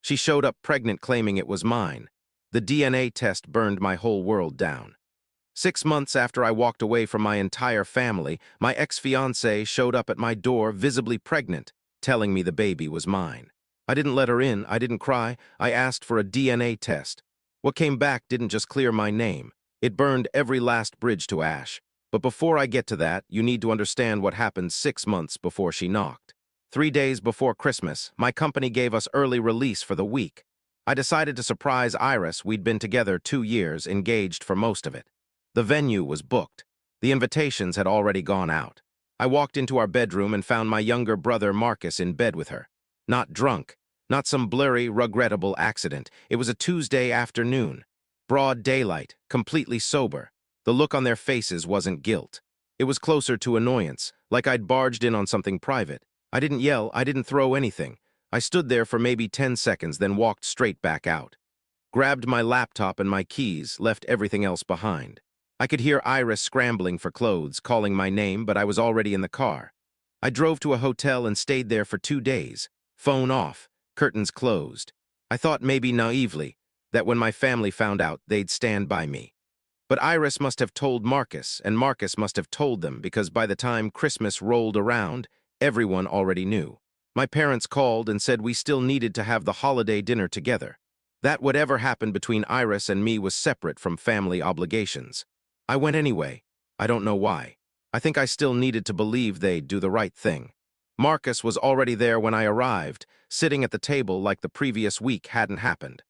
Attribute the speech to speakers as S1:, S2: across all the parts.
S1: She showed up pregnant claiming it was mine. The DNA test burned my whole world down. 6 months after I walked away from my entire family, my ex-fiancée showed up at my door visibly pregnant, telling me the baby was mine. I didn't let her in, I didn't cry, I asked for a DNA test. What came back didn't just clear my name, it burned every last bridge to ash. But before I get to that, you need to understand what happened 6 months before she knocked. 3 days before Christmas, my company gave us early release for the week. I decided to surprise Iris. We'd been together 2 years, engaged for most of it. The venue was booked. The invitations had already gone out. I walked into our bedroom and found my younger brother Marcus in bed with her. Not drunk, not some blurry, regrettable accident. It was a Tuesday afternoon. Broad daylight, completely sober. The look on their faces wasn't guilt. It was closer to annoyance, like I'd barged in on something private. I didn't yell, I didn't throw anything. I stood there for maybe 10 seconds, then walked straight back out. Grabbed my laptop and my keys, left everything else behind. I could hear Iris scrambling for clothes, calling my name, but I was already in the car. I drove to a hotel and stayed there for 2 days. Phone off, curtains closed. I thought maybe naively that when my family found out, they'd stand by me. But Iris must have told Marcus, and Marcus must have told them, because by the time Christmas rolled around, everyone already knew. My parents called and said we still needed to have the holiday dinner together. That whatever happened between Iris and me was separate from family obligations. I went anyway. I don't know why. I think I still needed to believe they'd do the right thing. Marcus was already there when I arrived, sitting at the table like the previous week hadn't happened.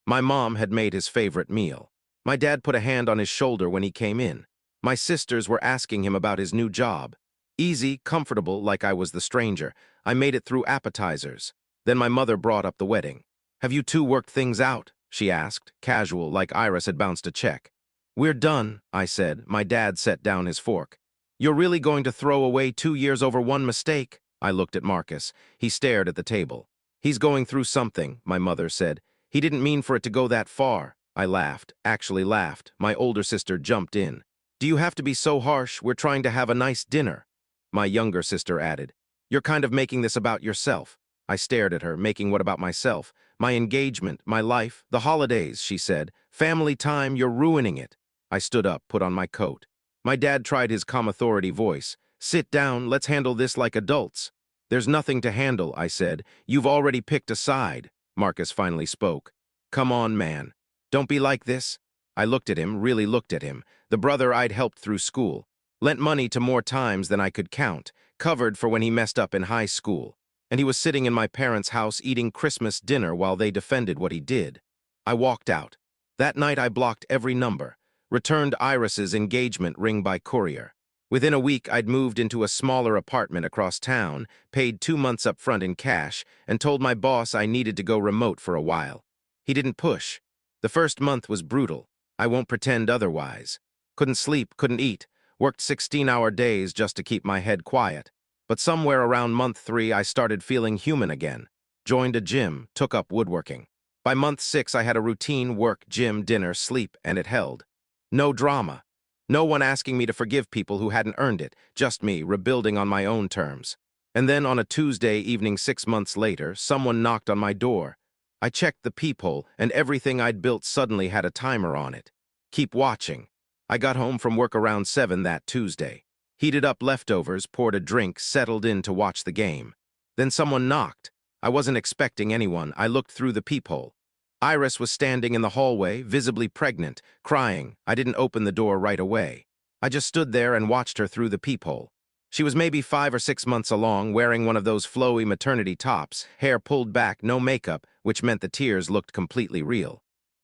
S1: My mom had made his favorite meal. My dad put a hand on his shoulder when he came in. My sisters were asking him about his new job. Easy, comfortable, like I was the stranger. I made it through appetizers. Then my mother brought up the wedding. "Have you two worked things out?" she asked, casual, like Iris had bounced a check. "We're done," I said. My dad set down his fork. "You're really going to throw away 2 years over one mistake?" I looked at Marcus. He stared at the table. "He's going through something," my mother said. "He didn't mean for it to go that far." I laughed, actually laughed. My older sister jumped in. "Do you have to be so harsh? We're trying to have a nice dinner." My younger sister added, "You're kind of making this about yourself." I stared at her, making what about myself? "My engagement, my life, the holidays," she said. "Family time, you're ruining it." I stood up, put on my coat. My dad tried his calm authority voice. "Sit down, let's handle this like adults." "There's nothing to handle," I said. "You've already picked a side." Marcus finally spoke. "Come on, man. Don't be like this." I looked at him, really looked at him. The brother I'd helped through school. Lent money to more times than I could count. Covered for when he messed up in high school. And he was sitting in my parents' house eating Christmas dinner while they defended what he did. I walked out. That night I blocked every number. Returned Iris's engagement ring by courier. Within a week, I'd moved into a smaller apartment across town, paid 2 months up front in cash, and told my boss I needed to go remote for a while. He didn't push. The first month was brutal. I won't pretend otherwise. Couldn't sleep, couldn't eat, worked 16-hour days just to keep my head quiet. But somewhere around month 3, I started feeling human again. Joined a gym, took up woodworking. By month 6, I had a routine work, gym, dinner, sleep, and it held. No drama. No one asking me to forgive people who hadn't earned it, just me rebuilding on my own terms. And then on a Tuesday evening 6 months later, someone knocked on my door. I checked the peephole, and everything I'd built suddenly had a timer on it. Keep watching. I got home from work around 7 that Tuesday. Heated up leftovers, poured a drink, settled in to watch the game. Then someone knocked. I wasn't expecting anyone. I looked through the peephole. Iris was standing in the hallway, visibly pregnant, crying. I didn't open the door right away. I just stood there and watched her through the peephole. She was maybe 5 or 6 months along, wearing one of those flowy maternity tops, hair pulled back, no makeup, which meant the tears looked completely real.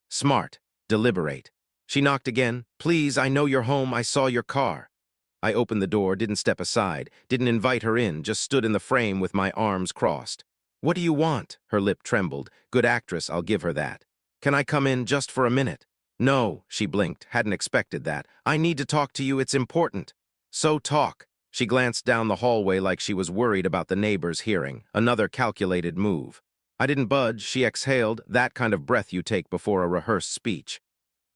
S1: Smart, deliberate. She knocked again. "Please, I know you're home. I saw your car." I opened the door, didn't step aside, didn't invite her in, just stood in the frame with my arms crossed. "What do you want?" Her lip trembled. Good actress, I'll give her that. "Can I come in just for a minute?" "No," she blinked. Hadn't expected that. "I need to talk to you. It's important." "So talk." She glanced down the hallway like she was worried about the neighbors hearing. Another calculated move. I didn't budge. She exhaled, that kind of breath you take before a rehearsed speech.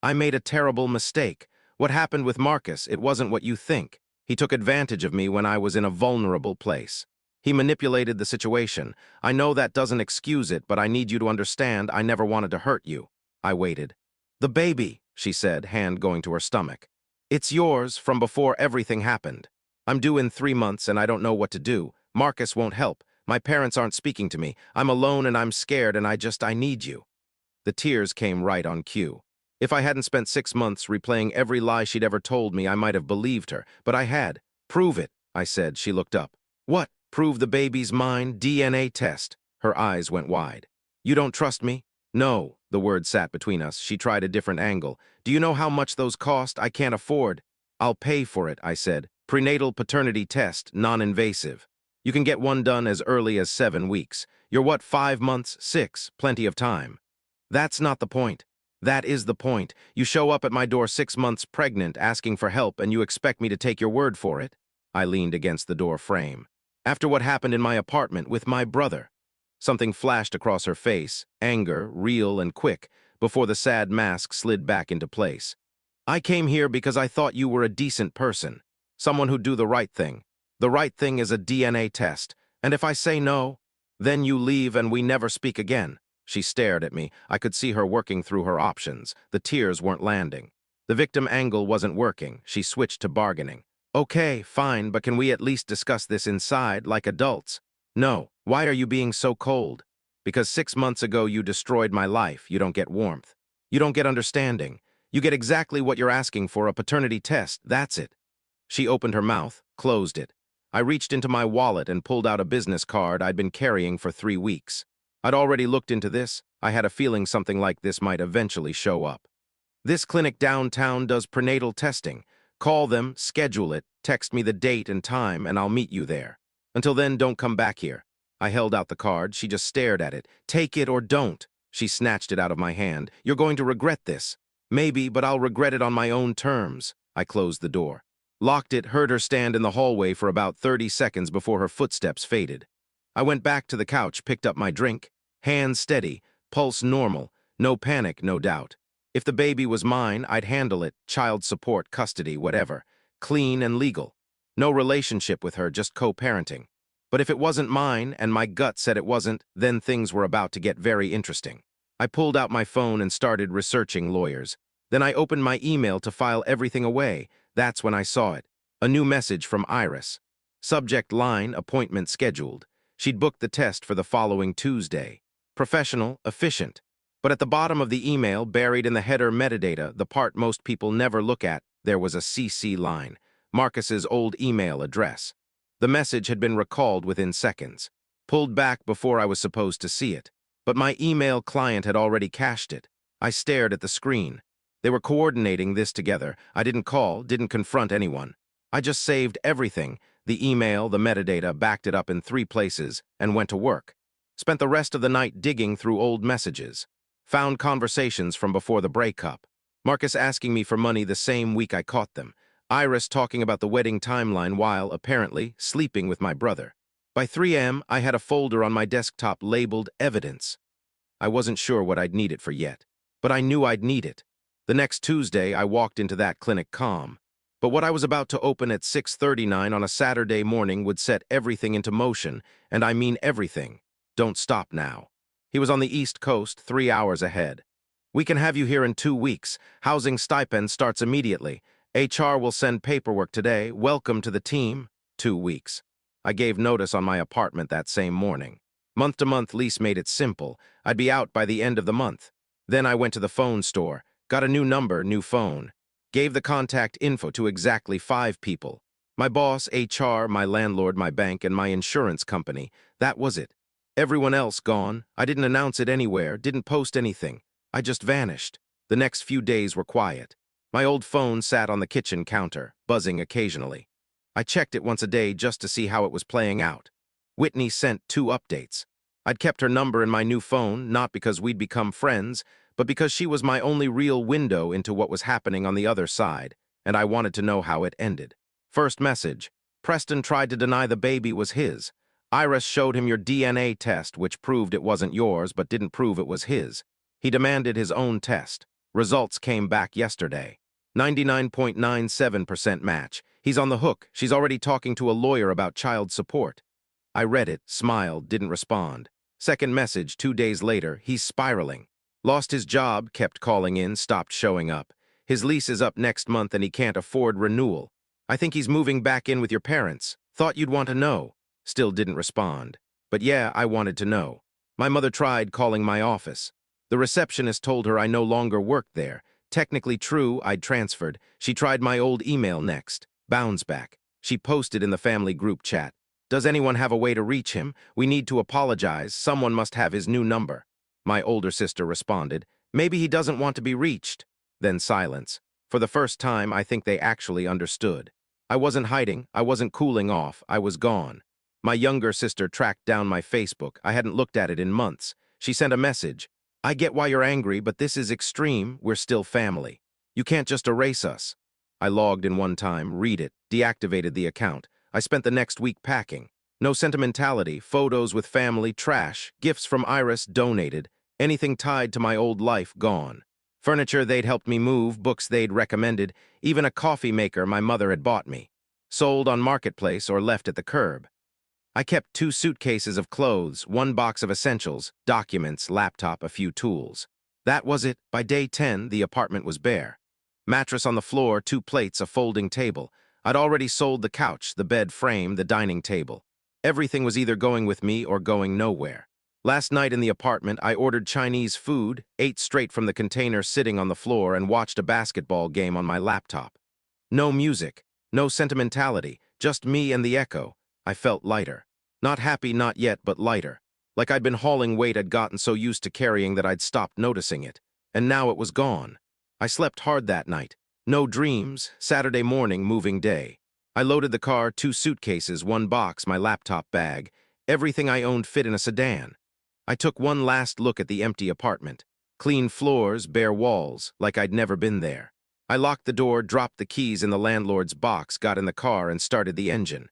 S1: "I made a terrible mistake. What happened with Marcus, it wasn't what you think. He took advantage of me when I was in a vulnerable place. He manipulated the situation. I know that doesn't excuse it, but I need you to understand I never wanted to hurt you. I waited. The baby, she said, hand going to her stomach. It's yours from before everything happened. I'm due in 3 months and I don't know what to do. Marcus won't help. My parents aren't speaking to me. I'm alone and I'm scared and I need you. The tears came right on cue. If I hadn't spent 6 months replaying every lie she'd ever told me, I might have believed her. But I had. Prove it, I said. She looked up. What? Prove the baby's mine? DNA test. Her eyes went wide. You don't trust me? No. The word sat between us. She tried a different angle. Do you know how much those cost? I can't afford. I'll pay for it, I said. Prenatal paternity test, non-invasive. You can get one done as early as 7 weeks. You're what, 5 months? 6. Plenty of time. That's not the point. That is the point. You show up at my door 6 months pregnant, asking for help, and you expect me to take your word for it? I leaned against the door frame. After what happened in my apartment with my brother. Something flashed across her face, anger, real and quick, before the sad mask slid back into place. I came here because I thought you were a decent person, someone who'd do the right thing. The right thing is a DNA test, and if I say no, then you leave and we never speak again. She stared at me. I could see her working through her options. The tears weren't landing. The victim angle wasn't working. She switched to bargaining. Okay, fine, but can we at least discuss this inside, like adults? No. Why are you being so cold? Because 6 months ago you destroyed my life. You don't get warmth. You don't get understanding. You get exactly what you're asking for, a paternity test. That's it. She opened her mouth, closed it. I reached into my wallet and pulled out a business card I'd been carrying for 3 weeks. I'd already looked into this. I had a feeling something like this might eventually show up. This clinic downtown does prenatal testing. Call them, schedule it, text me the date and time, and I'll meet you there. Until then, don't come back here. I held out the card. She just stared at it. Take it or don't. She snatched it out of my hand. You're going to regret this. Maybe, but I'll regret it on my own terms. I closed the door. Locked it, heard her stand in the hallway for about 30 seconds before her footsteps faded. I went back to the couch, picked up my drink. Hands steady, pulse normal, no panic, no doubt. If the baby was mine, I'd handle it, child support, custody, whatever. Clean and legal. No relationship with her, just co-parenting. But if it wasn't mine, and my gut said it wasn't, then things were about to get very interesting. I pulled out my phone and started researching lawyers. Then I opened my email to file everything away. That's when I saw it. A new message from Iris. Subject line, appointment scheduled. She'd booked the test for the following Tuesday. Professional, efficient. But at the bottom of the email, buried in the header metadata, the part most people never look at, there was a CC line, Marcus's old email address. The message had been recalled within seconds, pulled back before I was supposed to see it. But my email client had already cached it. I stared at the screen. They were coordinating this together. I didn't call, didn't confront anyone. I just saved everything, the email, the metadata, backed it up in 3 places, and went to work. Spent the rest of the night digging through old messages. Found conversations from before the breakup. Marcus asking me for money the same week I caught them. Iris talking about the wedding timeline while, apparently, sleeping with my brother. By 3 a.m., I had a folder on my desktop labeled Evidence. I wasn't sure what I'd need it for yet, but I knew I'd need it. The next Tuesday, I walked into that clinic calm. But what I was about to open at 6:39 on a Saturday morning would set everything into motion, and I mean everything. Don't stop now. He was on the East Coast, 3 hours ahead. We can have you here in 2 weeks. Housing stipend starts immediately. HR will send paperwork today. Welcome to the team. 2 weeks. I gave notice on my apartment that same morning. Month-to-month lease made it simple. I'd be out by the end of the month. Then I went to the phone store, got a new number, new phone. Gave the contact info to exactly 5 people. My boss, HR, my landlord, my bank, and my insurance company. That was it. Everyone else gone. I didn't announce it anywhere, didn't post anything. I just vanished. The next few days were quiet. My old phone sat on the kitchen counter, buzzing occasionally. I checked it once a day just to see how it was playing out. Whitney sent 2 updates. I'd kept her number in my new phone, not because we'd become friends, but because she was my only real window into what was happening on the other side, and I wanted to know how it ended. First message. Preston tried to deny the baby was his. Iris showed him your DNA test, which proved it wasn't yours, but didn't prove it was his. He demanded his own test. Results came back yesterday. 99.97% match. He's on the hook. She's already talking to a lawyer about child support. I read it, smiled, didn't respond. Second message 2 days later, he's spiraling. Lost his job, kept calling in, stopped showing up. His lease is up next month and he can't afford renewal. I think he's moving back in with your parents. Thought you'd want to know. Still didn't respond. But yeah, I wanted to know. My mother tried calling my office. The receptionist told her I no longer worked there. Technically true, I'd transferred. She tried my old email next. Bounce back. She posted in the family group chat. Does anyone have a way to reach him? We need to apologize. Someone must have his new number. My older sister responded, maybe he doesn't want to be reached. Then silence. For the first time, I think they actually understood. I wasn't hiding, I wasn't cooling off, I was gone. My younger sister tracked down my Facebook. I hadn't looked at it in months. She sent a message. I get why you're angry, but this is extreme. We're still family. You can't just erase us. I logged in one time, read it, deactivated the account. I spent the next week packing. No sentimentality, photos with family, trash, gifts from Iris donated, anything tied to my old life gone. Furniture they'd helped me move, books they'd recommended, even a coffee maker my mother had bought me. Sold on Marketplace or left at the curb. I kept 2 suitcases of clothes, 1 box of essentials, documents, laptop, a few tools. That was it. By day 10, the apartment was bare. Mattress on the floor, 2 plates, a folding table. I'd already sold the couch, the bed frame, the dining table. Everything was either going with me or going nowhere. Last night in the apartment, I ordered Chinese food, ate straight from the container sitting on the floor, and watched a basketball game on my laptop. No music, no sentimentality, just me and the echo. I felt lighter. Not happy, not yet, but lighter. Like I'd been hauling weight I'd gotten so used to carrying that I'd stopped noticing it. And now it was gone. I slept hard that night. No dreams, Saturday morning, moving day. I loaded the car, 2 suitcases, 1 box, my laptop bag. Everything I owned fit in a sedan. I took one last look at the empty apartment. Clean floors, bare walls, like I'd never been there. I locked the door, dropped the keys in the landlord's box, got in the car, and started the engine.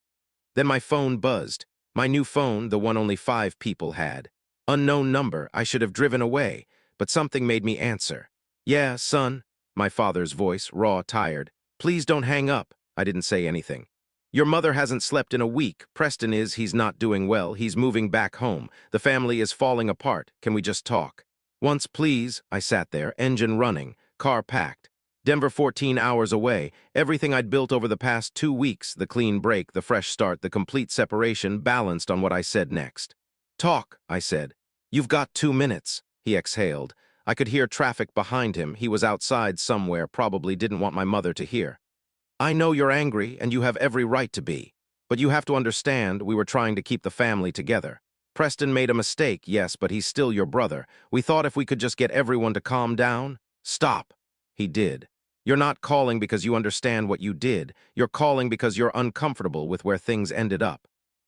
S1: Then my phone buzzed. My new phone, the one only 5 people had. Unknown number, I should have driven away, but something made me answer. Yeah, son, my father's voice, raw, tired. Please don't hang up. I didn't say anything. Your mother hasn't slept in a week. Preston is, he's not doing well. He's moving back home. The family is falling apart. Can we just talk? Once, please. I sat there, engine running, car packed. Denver 14 hours away. Everything I'd built over the past 2 weeks, the clean break, the fresh start, the complete separation, balanced on what I said next. Talk, I said. You've got 2 minutes. He exhaled. I could hear traffic behind him. He was outside somewhere, probably didn't want my mother to hear. I know you're angry, and you have every right to be. But you have to understand, we were trying to keep the family together. Preston made a mistake, yes, but he's still your brother. We thought if we could just get everyone to calm down. Stop. He did. You're not calling because you understand what you did. You're calling because you're uncomfortable with where things ended up.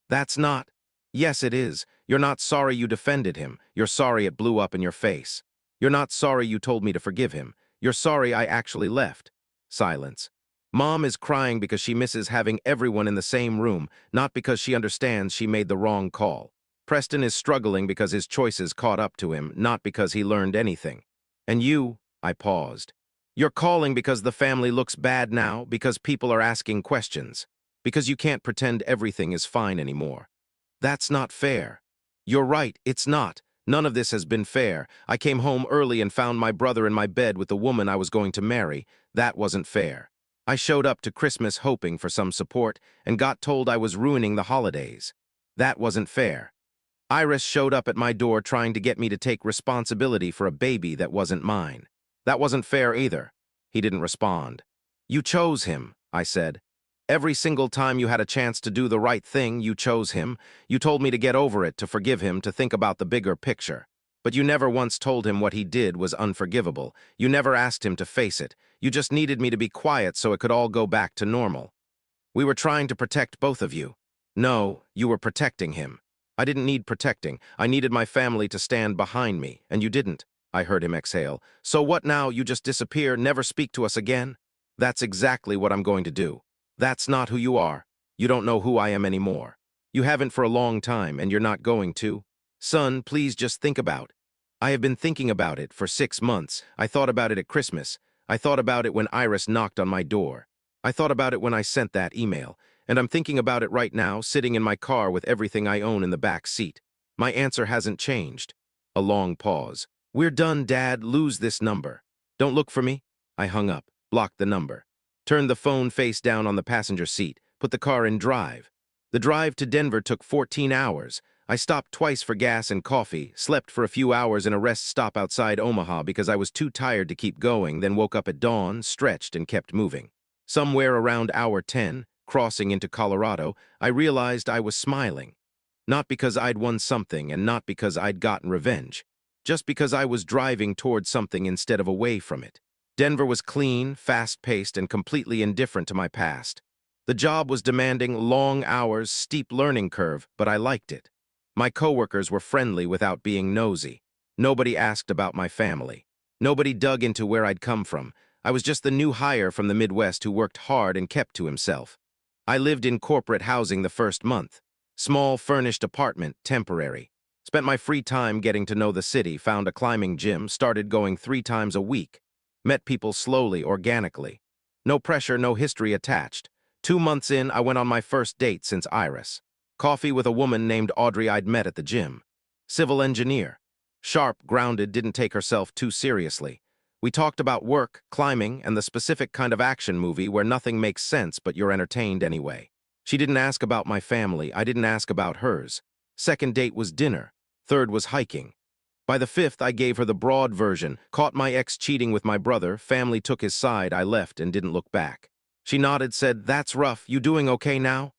S1: That's not. Yes, it is. You're not sorry you defended him. You're sorry it blew up in your face. You're not sorry you told me to forgive him. You're sorry I actually left. Silence. Mom is crying because she misses having everyone in the same room, not because she understands she made the wrong call. Preston is struggling because his choices caught up to him, not because he learned anything. And you, I paused. You're calling because the family looks bad now, because people are asking questions, because you can't pretend everything is fine anymore. That's not fair. You're right, it's not. None of this has been fair. I came home early and found my brother in my bed with the woman I was going to marry. That wasn't fair. I showed up to Christmas hoping for some support and got told I was ruining the holidays. That wasn't fair. Iris showed up at my door trying to get me to take responsibility for a baby that wasn't mine. That wasn't fair either. He didn't respond. You chose him, I said. Every single time you had a chance to do the right thing, you chose him. You told me to get over it, to forgive him, to think about the bigger picture. But you never once told him what he did was unforgivable. You never asked him to face it. You just needed me to be quiet so it could all go back to normal. We were trying to protect both of you. No, you were protecting him. I didn't need protecting. I needed my family to stand behind me, and you didn't. I heard him exhale. So what now? You just disappear, never speak to us again? That's exactly what I'm going to do. That's not who you are. You don't know who I am anymore. You haven't for a long time, and you're not going to. Son, please just think about. I have been thinking about it for 6 months. I thought about it at Christmas. I thought about it when Iris knocked on my door. I thought about it when I sent that email. And I'm thinking about it right now, sitting in my car with everything I own in the back seat. My answer hasn't changed. A long pause. We're done, Dad. Lose this number. Don't look for me. I hung up, blocked the number. Turned the phone face down on the passenger seat, put the car in drive. The drive to Denver took 14 hours. I stopped twice for gas and coffee, slept for a few hours in a rest stop outside Omaha because I was too tired to keep going, then woke up at dawn, stretched, and kept moving. Somewhere around hour 10, crossing into Colorado, I realized I was smiling. Not because I'd won something and not because I'd gotten revenge. Just because I was driving towards something instead of away from it. Denver was clean, fast-paced, and completely indifferent to my past. The job was demanding long hours, steep learning curve, but I liked it. My coworkers were friendly without being nosy. Nobody asked about my family. Nobody dug into where I'd come from. I was just the new hire from the Midwest who worked hard and kept to himself. I lived in corporate housing the first month. Small, furnished apartment, temporary. Spent my free time getting to know the city, found a climbing gym, started going 3 times a week. Met people slowly, organically. No pressure, no history attached. 2 months in, I went on my first date since Iris. Coffee with a woman named Audrey I'd met at the gym. Civil engineer. Sharp, grounded, didn't take herself too seriously. We talked about work, climbing, and the specific kind of action movie where nothing makes sense but you're entertained anyway. She didn't ask about my family, I didn't ask about hers. Second date was dinner. Third was hiking. By the 5th, I gave her the broad version, caught my ex cheating with my brother, family took his side, I left and didn't look back. She nodded, said, "That's rough, you doing okay now?"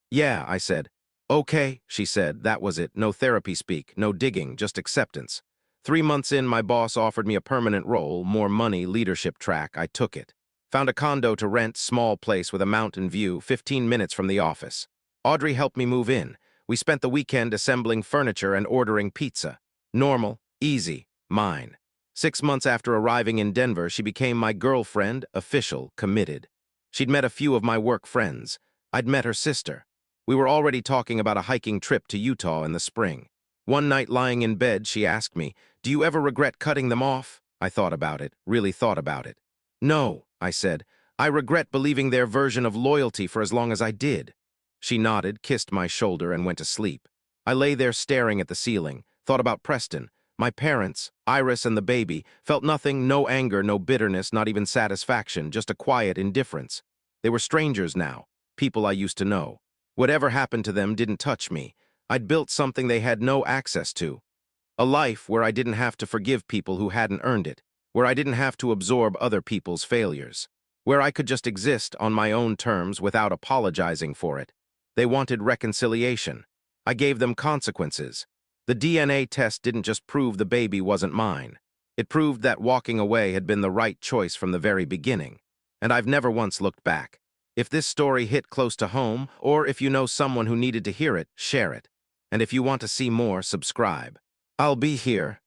S1: "Yeah," I said. "Okay," she said, that was it, no therapy speak, no digging, just acceptance. 3 months in, my boss offered me a permanent role, more money, leadership track, I took it. Found a condo to rent, small place with a mountain view, 15 minutes from the office. Audrey helped me move in. We spent the weekend assembling furniture and ordering pizza. Normal, easy, mine. 6 months after arriving in Denver, she became my girlfriend, official, committed. She'd met a few of my work friends. I'd met her sister. We were already talking about a hiking trip to Utah in the spring. One night lying in bed, she asked me, "Do you ever regret cutting them off?" I thought about it, really thought about it. "No," I said. "I regret believing their version of loyalty for as long as I did." She nodded, kissed my shoulder, and went to sleep. I lay there staring at the ceiling, thought about Preston, my parents, Iris and the baby, felt nothing, no anger, no bitterness, not even satisfaction, just a quiet indifference. They were strangers now, people I used to know. Whatever happened to them didn't touch me. I'd built something they had no access to. A life where I didn't have to forgive people who hadn't earned it, where I didn't have to absorb other people's failures, where I could just exist on my own terms without apologizing for it. They wanted reconciliation. I gave them consequences. The DNA test didn't just prove the baby wasn't mine. It proved that walking away had been the right choice from the very beginning. And I've never once looked back. If this story hit close to home, or if you know someone who needed to hear it, share it. And if you want to see more, subscribe. I'll be here.